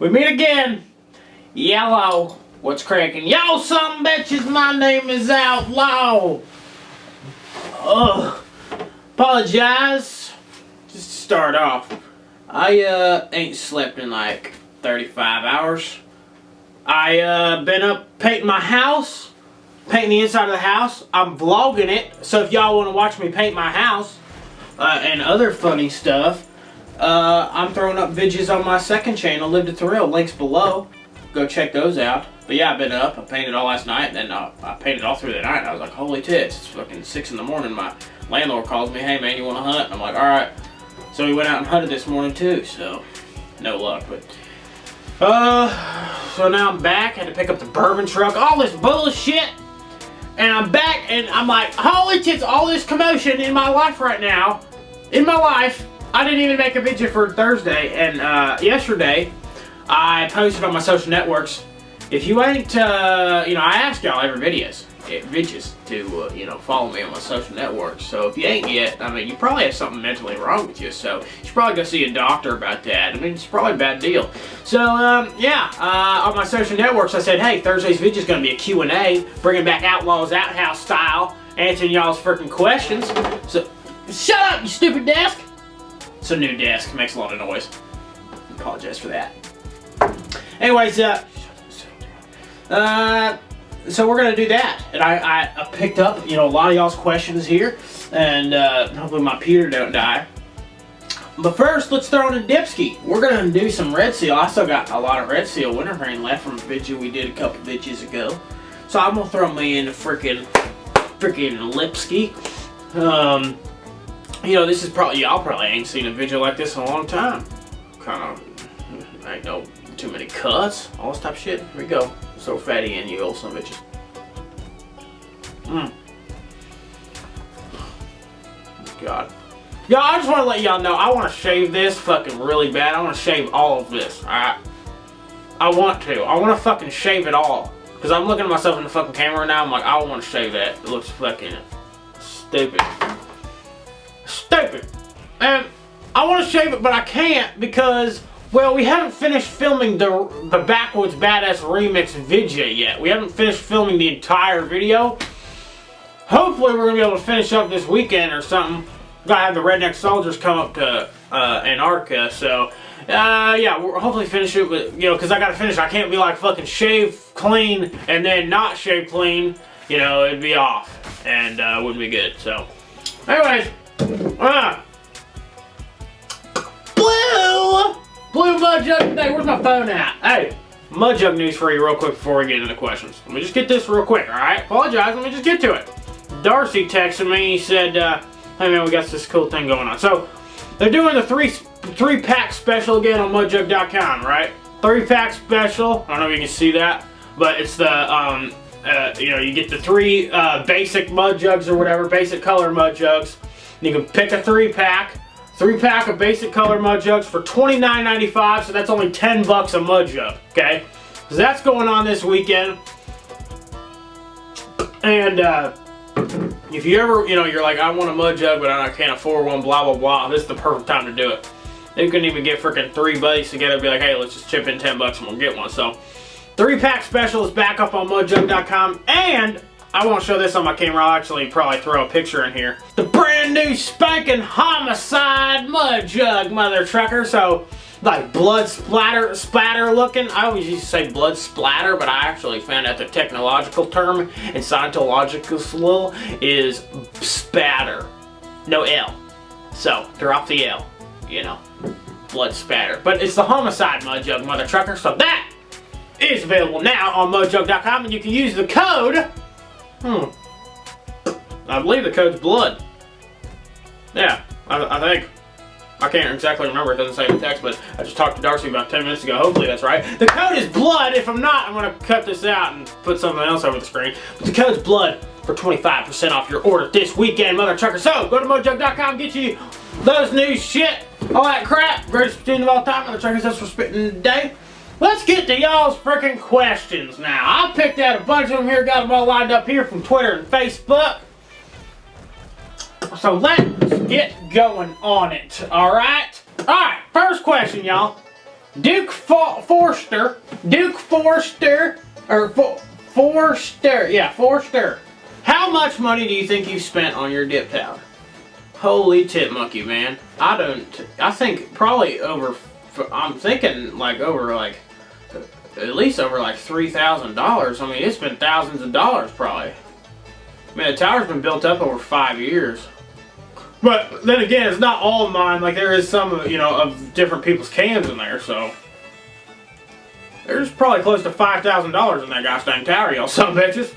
We meet again. Yellow. What's cracking? Yo, some bitches, my name is Outlaw. Ugh. Apologize. Just to start off, I ain't slept in like 35 hours. I been up painting my house, painting the inside of the house. I'm vlogging it, so if y'all want to watch me paint my house and other funny stuff, I'm throwing up videos on my second channel, Live to Thrill. Links below. Go check those out. But yeah, I've been up. I painted all last night, and then I painted all through the night. And I was like, holy tits, it's fucking 6 in the morning. My landlord calls me, hey man, you want to hunt? And I'm like, alright. So we went out and hunted this morning too, so no luck. But so now I'm back. I had to pick up the bourbon truck, all this bullshit. And I'm back, and I'm like, holy tits, all this commotion in my life right now. In my life. I didn't even make a video for Thursday, and yesterday I posted on my social networks. If you ain't, I ask y'all every videos to, follow me on my social networks. So if you ain't yet, I mean, you probably have something mentally wrong with you, so you should probably go see a doctor about that. I mean, it's probably a bad deal. So, on my social networks, I said, hey, Thursday's video is going to be a Q&A, bringing back Outlaw's Outhouse style, answering y'all's freaking questions. So, shut up, you stupid desk! It's a new desk, makes a lot of noise. I apologize for that. Anyways, so we're gonna do that, and I picked up, a lot of y'all's questions here, and hopefully my Peter don't die. But first, let's throw in a dipski. We're gonna do some red seal. I still got a lot of red seal wintergreen left from a video we did a couple videos ago, so I'm gonna throw me in the freaking lipski. This is probably, y'all probably ain't seen a video like this in a long time. I ain't no too many cuts, all this type of shit. Here we go. So fatty in you old son of bitches. God. Y'all, I just want to let y'all know, I want to shave this fucking really bad. I want to shave all of this, alright? I want to fucking shave it all. Because I'm looking at myself in the fucking camera now, I'm like, I want to shave that. It looks fucking stupid. Stupid. And I want to shave it, but I can't because, well, we haven't finished filming the Backwoods Badass Remix video yet. We haven't finished filming the entire video. Hopefully we're going to be able to finish up this weekend or something. Gotta have the Redneck Soldiers come up to Antarctica, so yeah, we'll hopefully finish it with, because I gotta finish. I can't be like fucking shave clean and then not shave clean, it'd be off, and wouldn't be good, so. Anyways, Blue Mud Jug today. Where's my phone at? Hey, Mud Jug news for you real quick before we get into the questions. Let me just get this real quick, alright? Apologize, let me just get to it. Darcy texted me, he said, hey man, we got this cool thing going on. So, they're doing the three-pack special again on mudjug.com, right? 3-pack special, I don't know if you can see that, but it's the, you get the 3 basic mud jugs or whatever, basic color mud jugs. You can pick a 3-pack. 3-pack of basic color mud jugs for $29.95, so that's only $10 a mud jug, okay? So that's going on this weekend. And if you ever, you're like, I want a mud jug, but I can't afford one, blah, blah, blah, this is the perfect time to do it. You can even get freaking 3 buddies together and be like, hey, let's just chip in $10 and we'll get one. So, 3-pack special is back up on mudjug.com, and I won't show this on my camera. I'll actually probably throw a picture in here. The brand new spanking homicide mud jug, mother trucker. So, like blood splatter looking. I always used to say blood splatter, but I actually found out the technological term and Scientological is spatter. No L. So, drop the L. Blood spatter. But it's the homicide mud jug, mother trucker. So that is available now on mudjug.com, and you can use the code. I believe the code's blood. Yeah, I think. I can't exactly remember, it doesn't say in the text, but I just talked to Darcy about 10 minutes ago. Hopefully that's right. The code is blood. If I'm not, I'm going to cut this out and put something else over the screen. But the code's blood for 25% off your order this weekend, mother trucker. So, go to mudjug.com, get you those new shit, all that crap. Greatest routine of all time, mother truckers. That's for spitting today. Let's get to y'all's freaking questions now. I picked out a bunch of them here, got them all lined up here from Twitter and Facebook. So let's get going on it, alright? Alright, first question, y'all. Forster, Forster. How much money do you think you spent on your dip powder? Holy tit monkey, man. I think probably I'm thinking like over like, at least over like $3,000. I mean, it's been thousands of dollars probably. I mean, the tower's been built up over 5 years. But then again, it's not all of mine. Like, there is some, you know, of different people's cans in there, so. There's probably close to $5,000 in that gosh dang tower, y'all son of bitches.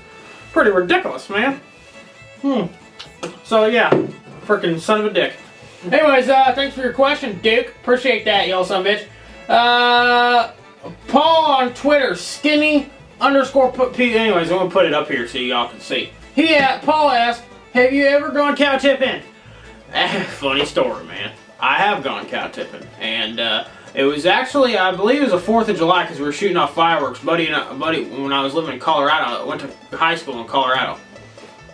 Pretty ridiculous, man. So, yeah. Freaking son of a dick. Anyways, thanks for your question, Duke. Appreciate that, y'all son of a bitch. Paul on Twitter, skinny _ anyways, I'm gonna put it up here so y'all can see. Paul asked, have you ever gone cow tipping? Funny story, man. I have gone cow tipping, and it was actually, I believe it was the 4th of July because we were shooting off fireworks. Buddy, when I was living in Colorado, I went to high school in Colorado,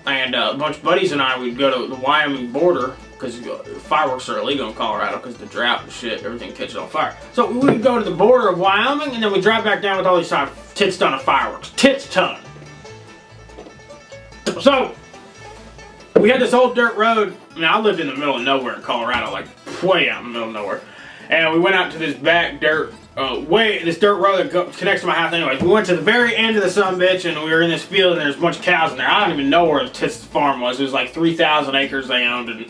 and a bunch of buddies and I would go to the Wyoming border because fireworks are illegal in Colorado because of the drought and shit, everything catches on fire. So we would go to the border of Wyoming, and then we drive back down with all these tits ton of fireworks. Tits ton. So, we had this old dirt road. I mean, I lived in the middle of nowhere in Colorado, like way out in the middle of nowhere. And we went out to this back dirt road that connects to my house. Anyways, we went to the very end of the sumbitch, and we were in this field, and there's a bunch of cows in there. I don't even know where the Tits farm was. It was like 3,000 acres they owned, and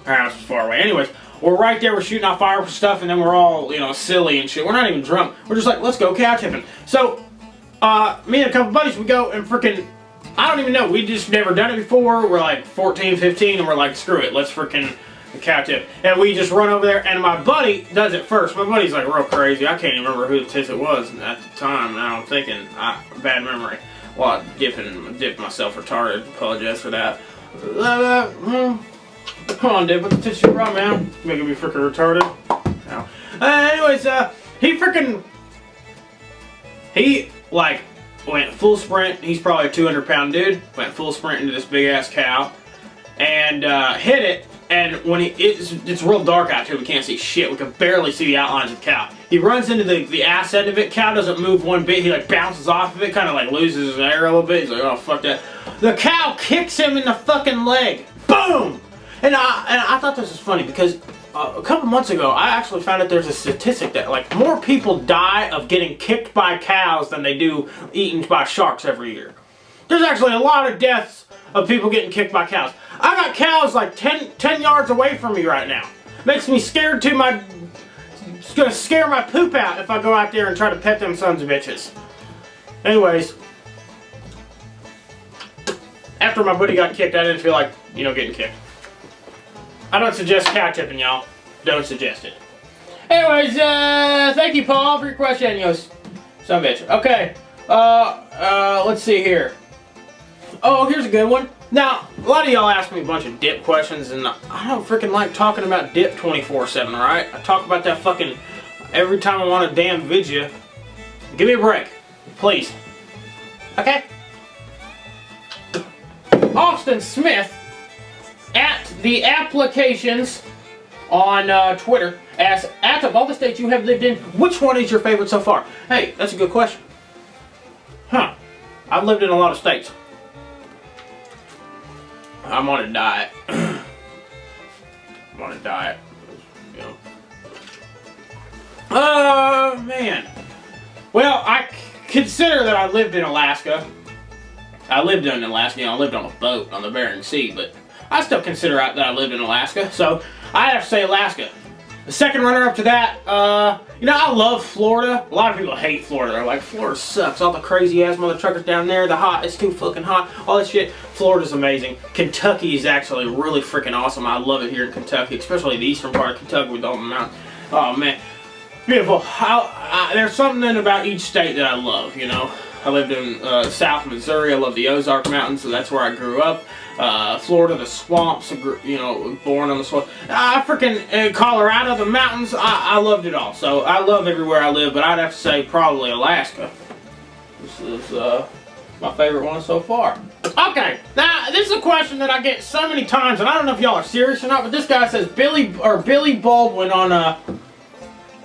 our house was far away. Anyways, we're right there. We're shooting off fireworks and stuff, and then we're all, you know, silly and shit. We're not even drunk. We're just like, let's go cow tipping. So, me and a couple buddies, we go and freaking, I don't even know. We just never done it before. We're like 14, 15, and we're like, screw it. Let's freaking cow tip. And we just run over there, and my buddy does it first. My buddy's like real crazy. I can't even remember who the tits it was at the time. Now I'm thinking, bad memory. Well, I dipped myself retarded. Apologize for that. Come on, dude. Put the tissue bra, man. Making me freaking retarded. No. Anyways, he like went full sprint. He's probably a 200-pound dude. Went full sprint into this big ass cow, and hit it. And when it's real dark out here, we can't see shit. We can barely see the outlines of the cow. He runs into the ass end of it. Cow doesn't move one bit. He like bounces off of it, kind of like loses his air a little bit. He's like, oh fuck that. The cow kicks him in the fucking leg. Boom! And I thought this was funny because a couple months ago, I actually found out there's a statistic that like more people die of getting kicked by cows than they do eaten by sharks every year. There's actually a lot of deaths of people getting kicked by cows. I got cows like 10 yards away from me right now. Makes me scared to my... It's gonna scare my poop out if I go out there and try to pet them sons of bitches. Anyways. After my buddy got kicked, I didn't feel like, you know, getting kicked. I don't suggest cow tipping, y'all. Don't suggest it. Anyways, thank you, Paul, for your question, you son of a bitch. Okay. Let's see here. Oh, here's a good one. Now, a lot of y'all ask me a bunch of dip questions, and I don't freaking like talking about dip 24/7, alright? I talk about that fucking every time I want a damn video. Give me a break. Please. Okay? Austin Smith at the applications on Twitter asks, out of all the states you have lived in, which one is your favorite so far? Hey, that's a good question. Huh. I've lived in a lot of states. I'm on a diet. I'm on a diet. You know. Oh, man. Well, I consider that I lived in Alaska. I lived in Alaska, you know, I lived on a boat on the Bering Sea, but I still consider that I lived in Alaska, so I have to say Alaska. The second runner-up to that, you know, I love Florida. A lot of people hate Florida. They're like, Florida sucks. All the crazy-ass mother truckers down there, the hot, it's too fucking hot, all that shit. Florida's amazing. Kentucky is actually really freaking awesome. I love it here in Kentucky, especially the eastern part of Kentucky with all the mountains. Oh, man. Beautiful. There's something about each state that I love, you know. I lived in South Missouri. I love the Ozark Mountains, so that's where I grew up. Florida, the swamps, you know, born on the swamp. Freaking Colorado, the mountains, I loved it all. So I love everywhere I live, but I'd have to say probably Alaska. This is my favorite one so far. Okay, now this is a question that I get so many times, and I don't know if y'all are serious or not, but this guy says Billy Baldwin on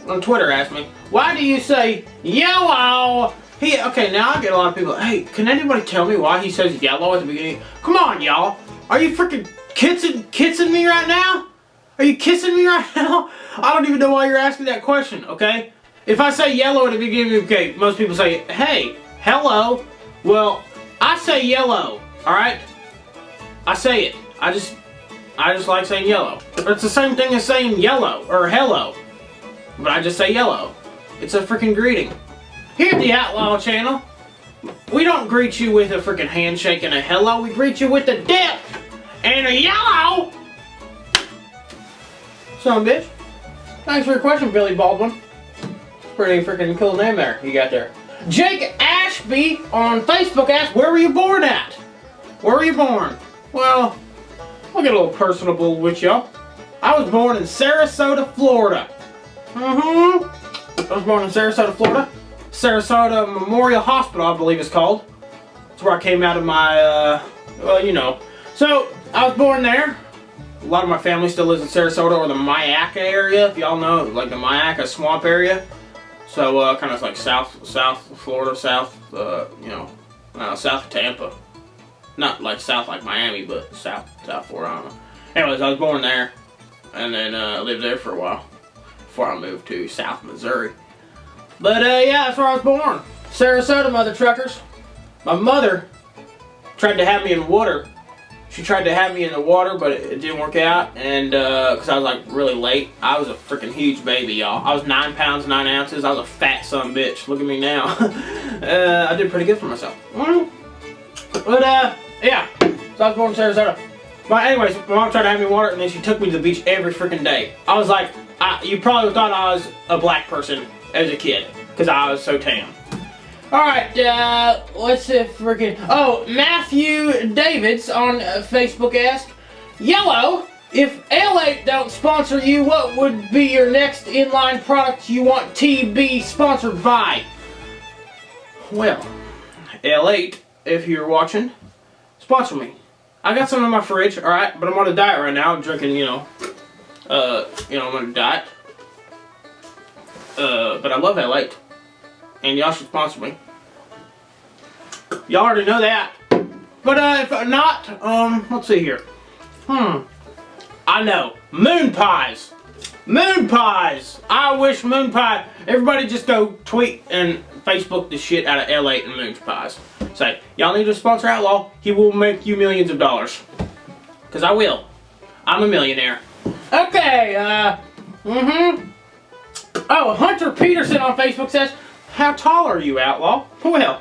on Twitter asked me, why do you say yellow? Okay, now I get a lot of people, hey, can anybody tell me why he says yellow at the beginning? Come on, y'all. Are you freaking kissing me right now? Are you kissing me right now? I don't even know why you're asking that question, okay? If I say yellow at the beginning, okay, most people say, hey, hello. Well, I say yellow, alright? I say it. I just like saying yellow. But it's the same thing as saying yellow or hello. But I just say yellow. It's a freaking greeting. Here at the Outlaw channel, we don't greet you with a freaking handshake and a hello. We greet you with a dip and a yellow. Son of a bitch. Thanks for your question, Billy Baldwin. Pretty freaking cool name there you got there. Jake Ashby on Facebook asked, where were you born at? Where were you born? Well, I'll get a little personable with y'all. I was born in Sarasota, Florida. I was born in Sarasota, Florida. Sarasota Memorial Hospital, I believe it's called. That's where I came out of my, well, you know. So, I was born there. A lot of my family still lives in Sarasota or the Mayaca area, if y'all know, like the Mayaca swamp area. So, kind of like south Florida, south of Tampa. Not like south like Miami, but south Florida, I don't know. Anyways, I was born there, and then lived there for a while before I moved to South Missouri. But yeah, that's where I was born. Sarasota, mother truckers. My mother tried to have me in water. She tried to have me in the water, but it didn't work out, and because I was like really late. I was a freaking huge baby, y'all. I was 9 pounds 9 ounces. I was a fat son of a bitch. Look at me now. I did pretty good for myself. But yeah. So I was born in Sarasota. But anyways, my mom tried to have me in water, and then she took me to the beach every freaking day. I was like, you probably thought I was a black person as a kid, because I was so tan. Alright, what's the freaking... Oh, Matthew Davids on Facebook asked, yellow, if L8 don't sponsor you, what would be your next inline product you want TB sponsored by? Well, L8, if you're watching, sponsor me. I got some in my fridge, alright, but I'm on a diet right now. I'm drinking, I'm on a diet. But I love L8. And y'all should sponsor me. Y'all already know that. But if not, let's see here. I know. Moon pies. Moon pies. I wish moon pie. Everybody just go tweet and Facebook the shit out of L8 and moon pies. Say, y'all need to sponsor Outlaw. He will make you millions of dollars. Because I will. I'm a millionaire. Okay, Oh, Hunter Peterson on Facebook says, how tall are you, Outlaw? Well,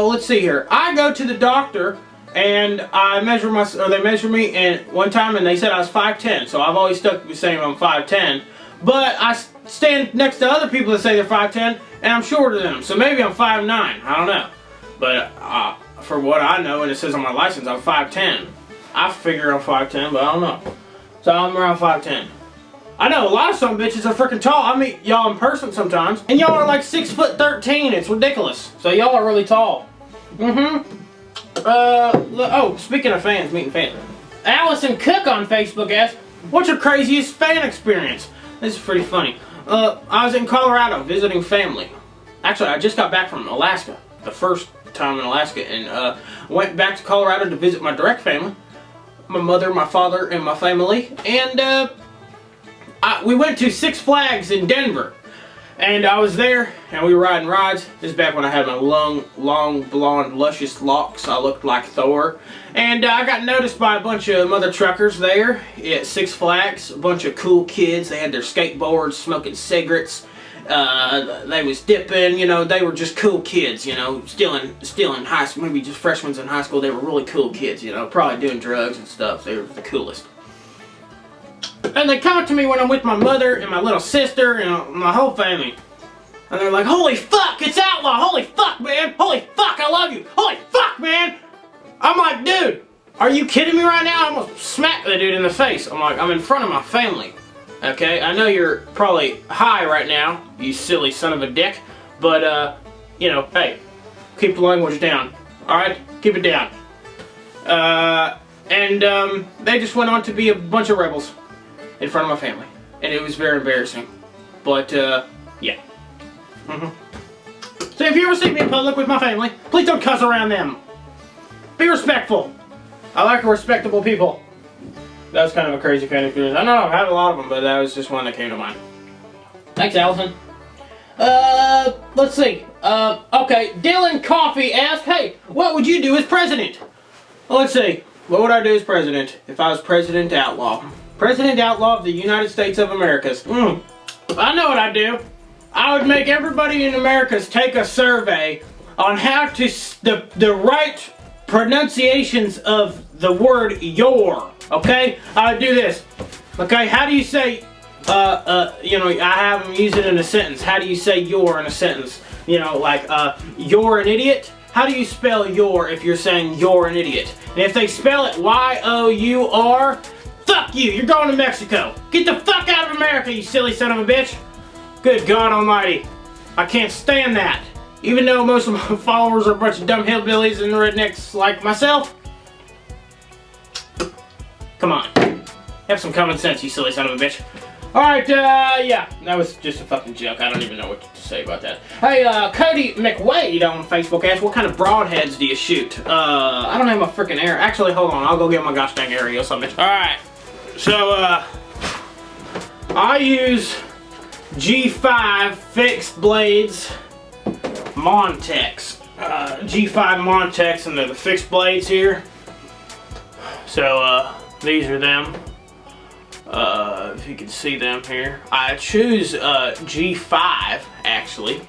let's see here. I go to the doctor and I measure they measure me and one time and they said I was 5'10", so I've always stuck with saying I'm 5'10", but I stand next to other people that say they're 5'10", and I'm shorter than them, so maybe I'm 5'9", I don't know. But for what I know, and it says on my license, I'm 5'10". I figure I'm 5'10", but I don't know. So I'm around 5'10". I know, a lot of some bitches are freaking tall. I meet y'all in person sometimes, and y'all are like 6'13". It's ridiculous. So y'all are really tall. Oh, speaking of fans, meeting fans. Allison Cook on Facebook asked, what's your craziest fan experience? This is pretty funny. I was in Colorado visiting family. Actually, I just got back from Alaska. The first time in Alaska, and went back to Colorado to visit my direct family. My mother, my father, and my family. And we went to Six Flags in Denver, and I was there, and we were riding rides. This is back when I had my long, blonde, luscious locks. I looked like Thor, and I got noticed by a bunch of mother truckers there at Six Flags. A bunch of cool kids. They had their skateboards, smoking cigarettes. They was dipping. They were just cool kids. Still in high school, maybe just freshmen in high school. They were really cool kids. Probably doing drugs and stuff. They were the coolest. And they come up to me when I'm with my mother and my little sister and my whole family. And they're like, holy fuck, it's Outlaw! Holy fuck, man! Holy fuck, I love you! Holy fuck, man! I'm like, dude, are you kidding me right now? I almost smacked the dude in the face. I'm like, I'm in front of my family. Okay, I know you're probably high right now, you silly son of a dick. But, hey, keep the language down. Alright? Keep it down. They just went on to be a bunch of rebels in front of my family, and it was very embarrassing. But, yeah. So if you ever see me in public with my family, please don't cuss around them. Be respectful. I like respectable people. That was kind of a crazy fan experience. I know I've had a lot of them, but that was just one that came to mind. Thanks, Allison. Let's see. Okay, Dylan Coffee asked, hey, what would you do as president? Well, let's see. What would I do as president if I was President Outlaw? President Outlaw of the United States of Americas. I know what I'd do. I would make everybody in Americas take a survey on how to, the right pronunciations of the word your, okay? I would do this, okay? How do you say, you know, I have them use it in a sentence. How do you say your in a sentence? You know, like, you're an idiot. How do you spell your if you're saying you're an idiot? And if they spell it Y-O-U-R, fuck you, you're going to Mexico. Get the fuck out of America, you silly son of a bitch. Good God almighty. I can't stand that. Even though most of my followers are a bunch of dumb hillbillies and rednecks like myself. Come on. Have some common sense, you silly son of a bitch. Alright, yeah. That was just a fucking joke. I don't even know what to say about that. Hey, Cody McWade on Facebook asked, what kind of broadheads do you shoot? I don't have my freaking air. Actually, hold on. I'll go get my gosh dang aerial something. Alright. So, I use G5 fixed blades Montex. G5 Montex, and they're the fixed blades here. So, these are them. If you can see them here. I choose G5 actually.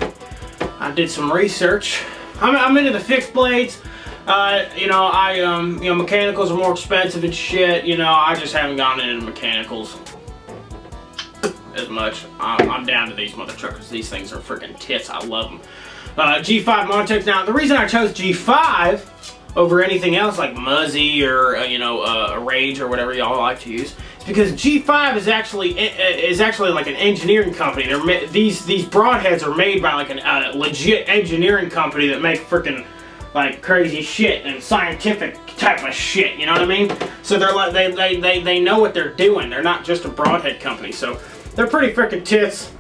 I did some research. I'm into the fixed blades. You know, mechanicals are more expensive and shit. You know, I just haven't gone into mechanicals as much. I'm down to these mother truckers. These things are freaking tits. I love them. G5 Montex. Now, the reason I chose G5 over anything else like Muzzy or a Rage or whatever y'all like to use, is because G5 is actually like an engineering company. These broadheads are made by like a legit engineering company that make freaking like crazy shit and scientific type of shit. You know what I mean? So they're like they know what they're doing. They're not just a broadhead company. So they're pretty freaking tits.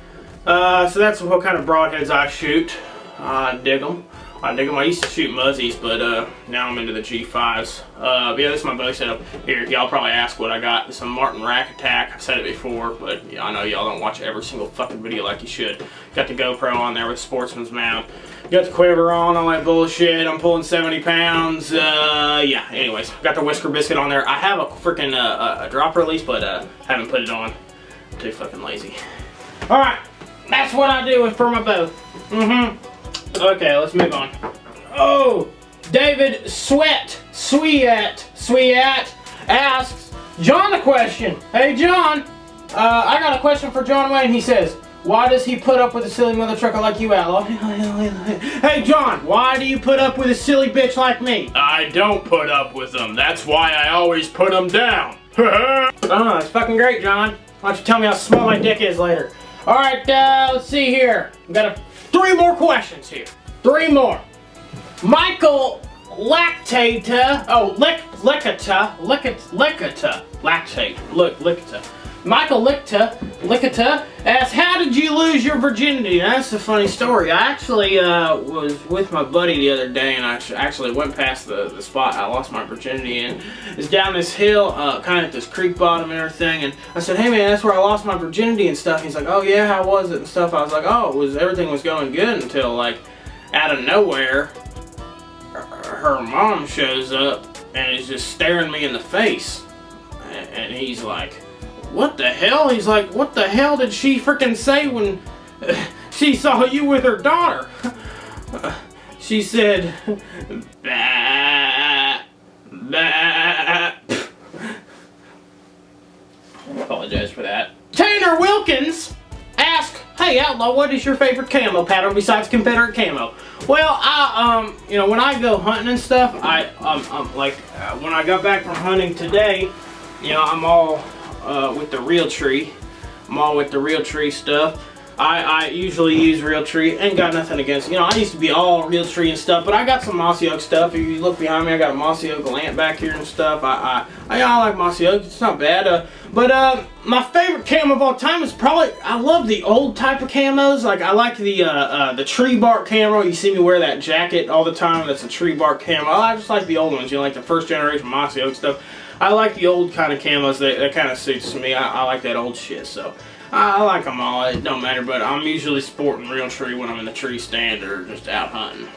So that's what kind of broadheads I shoot. I dig them. I used to shoot Muzzies, but now I'm into the G5s. But yeah, this is my bow setup. Here, y'all probably ask what I got. It's a Martin Rack Attack. I've said it before, but yeah, I know y'all don't watch every single fucking video like you should. Got the GoPro on there with Sportsman's mount. Got the quiver on, all that bullshit. I'm pulling 70 pounds. Yeah, anyways. Got the Whisker Biscuit on there. I have a freaking a drop release, but haven't put it on. I'm too fucking lazy. Alright, that's what I do for my bow. Okay, let's move on. Oh, David Sweat asks John a question. Hey John, I got a question for John Wayne. He says, why does he put up with a silly mother trucker like you, Outlaw? Hey John, why do you put up with a silly bitch like me? I don't put up with them. That's why I always put them down. Oh, that's fucking great, John. Why don't you tell me how small my dick is later? Alright, let's see here. We've got 3 more questions here. 3 more. Michael Lactata. Oh, Licata. Michael Licata asks, how did you lose your virginity? That's a funny story. I actually was with my buddy the other day, and I actually went past the spot I lost my virginity in. It's down this hill, kind of at this creek bottom and everything, and I said, hey man, that's where I lost my virginity and stuff. He's like, oh yeah, how was it and stuff? I was like, oh, everything was going good until, like, out of nowhere, her mom shows up and is just staring me in the face. And he's like, what the hell? He's like, what the hell did she freaking say when she saw you with her daughter? She said, bah, bah. Apologize for that. Tanner Wilkins asked, hey Outlaw, what is your favorite camo pattern besides Confederate camo? Well, when I go hunting and stuff, when I got back from hunting today, I'm all with the real tree. I'm all with the real tree stuff. I usually use Realtree. Ain't got nothing against, you know, I used to be all Realtree and stuff, but I got some Mossy Oak stuff. If you look behind me, I got a Mossy Oak lamp back here and stuff. I like Mossy Oak. It's not bad. But my favorite camo of all time is probably, I love the old type of camos. Like, I like the tree bark camo. You see me wear that jacket all the time. That's a tree bark camo. I just like the old ones, you know, like the first generation Mossy Oak stuff. I like the old kind of camos. That kind of suits me. I like that old shit, so I like them all. It don't matter, but I'm usually sporting Realtree when I'm in the tree stand or just out hunting.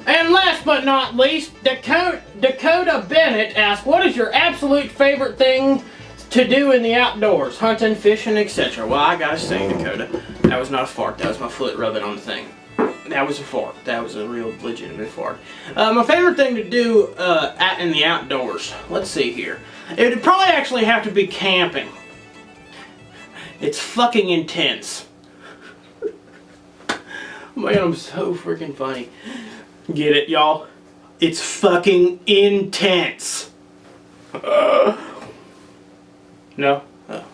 And last but not least, Dakota Bennett asked, what is your absolute favorite thing to do in the outdoors? Hunting, fishing, etc. Well, I gotta say, Dakota, that was not a fart. That was my foot rubbing on the thing. That was a fart. That was a real legitimate fart. My favorite thing to do in the outdoors, let's see here. It would probably actually have to be camping. It's fucking intense. Man, I'm so freaking funny. Get it, y'all? It's fucking intense. No? Oh.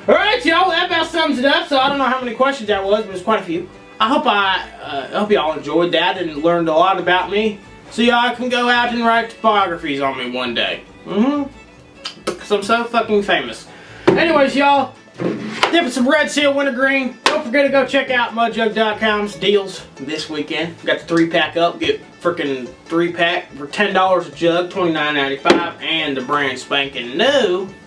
Alright, y'all, that about sums it up. So I don't know how many questions that was, but it's quite a few. I hope y'all enjoyed that and learned a lot about me. So y'all can go out and write biographies on me one day. Because I'm so fucking famous. Anyways, y'all, dipping some Red Seal Wintergreen. Don't forget to go check out mudjug.com's deals this weekend. Got the 3-pack up. Get freaking 3-pack for $10 a jug, $29.95, and the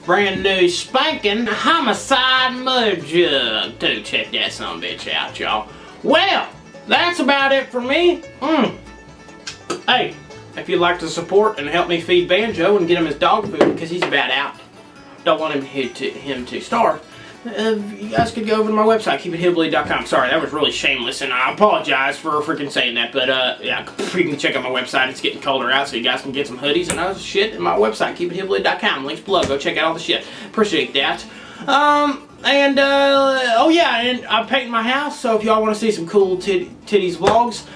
brand new spanking Homicide Mud Jug. Do check that son of a bitch out, y'all. Well, that's about it for me. Hey, if you'd like to support and help me feed Banjo and get him his dog food because he's about out, don't want him to starve, you guys could go over to my website, keepithillbilly.com. Sorry, that was really shameless, and I apologize for freaking saying that, but yeah, you can check out my website. It's getting colder out, so you guys can get some hoodies and other shit at my website, keepithillbilly.com. Links below. Go check out all the shit. Appreciate that. Oh yeah, and I'm painting my house, so if y'all want to see some cool titties vlogs,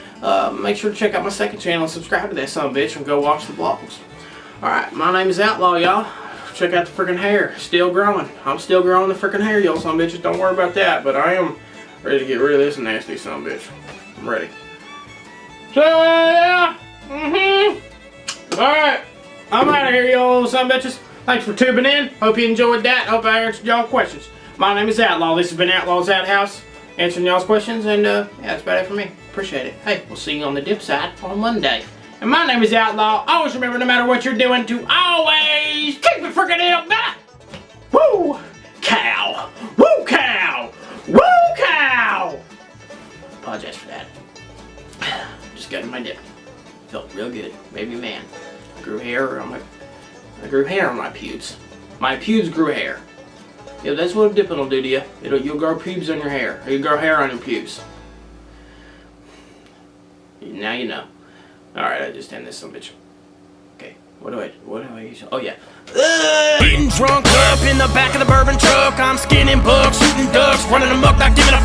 make sure to check out my second channel and subscribe to that son of a bitch and go watch the vlogs. Alright, my name is Outlaw, y'all. Check out the freaking hair. Still growing. I'm still growing the freaking hair, y'all son of bitches. Don't worry about that, but I am ready to get rid of this nasty son of a bitch. I'm ready. So, yeah. Alright. I'm out of here, y'all son of bitches. Thanks for tuning in. Hope you enjoyed that. Hope I answered y'all questions. My name is Outlaw. This has been Outlaw's Outhouse. Answering y'all's questions, and yeah, that's about it for me. Appreciate it. Hey, we'll see you on the dip side on Monday. And my name is Outlaw. Always remember, no matter what you're doing, to always keep it freaking hell back. Woo! Cow! Woo cow! Woo cow! Apologize for that. Just got in my dip. Felt real good. Baby man. I grew hair on my pubes. My pubes grew hair. Yeah, that's what dipping will do to you. You'll grow pubes on your hair. Or you grow hair on your pubes. Now you know. Alright, I just end this some bitch. Okay, what do I use? Oh yeah. Getting drunk up in the back of the bourbon truck. I'm skinning bugs, shooting ducks, running amok, not giving a